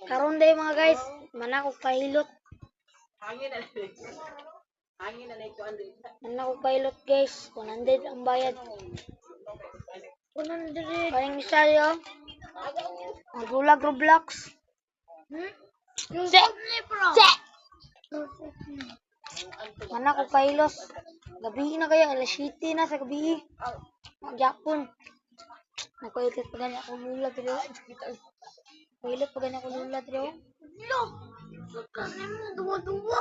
Karon day mga guys, mana ko pilot. Hangin na ito andi. Mana ko pilot guys, 100 ang bayad. 100. Paling isa yo. Magbulag Roblox. Se. Mana ko pilot. Gabi na kaya, alas 7 na sa gabi. Magyapon. Nagpailit pa ganyan ako lula dito. Pilot pa ganyan ako lula dito. Lo! Kanin mo, duwa-duwa.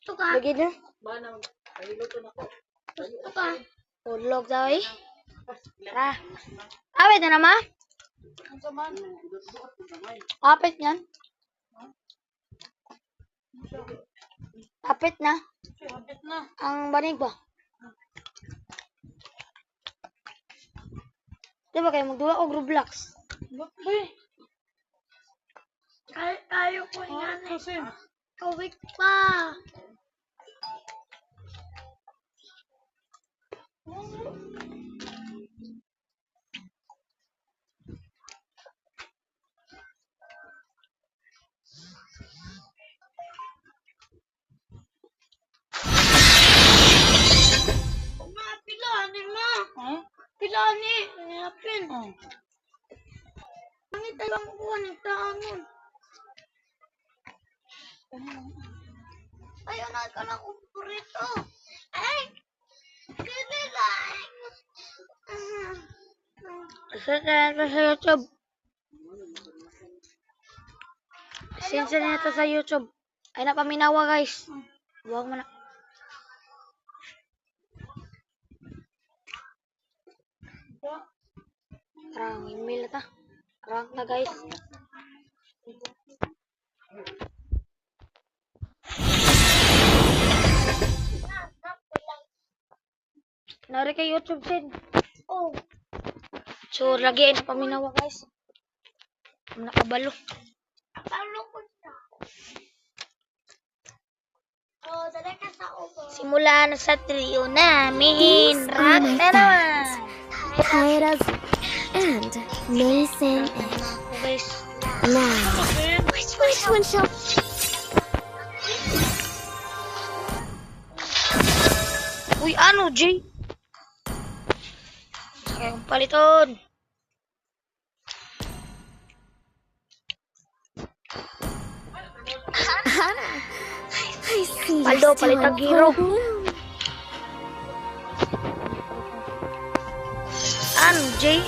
Ito ka. Lagi na. Manang, pahiluto na ko. Ito ka. Ulog daw eh. Tara. Awit na naman. Ang saman. Apit yan. Apit na. Habit na. Ang banig ba? Diba kayo magduwa o Roblox? Bakit? Kayo ko yan eh. Kasi. Kawik pa. Pilani ma. Pilani. Nilapin. Pangit lang ko ni taon. Ayaw na ka na kumburito. Ay! Kili lang. Saan na sa YouTube? Sinsa na ito sa YouTube. Ay napaminawa guys. Huwag mo na. Karang email na ta. Karang na guys. Nari kay YouTube sin. Oh. So lagi ay napaminawa guys. Nakabalo. Nakabalo ko siya. Oh, talaga sa ubo. Simula na sa trio namin. Rock na naman. Kairas and Mason. Guys. Now, which one shall? Uy, ano, Jay? Kaya kong paliton. I see. Paldo, palitag hero. Ano, Jay?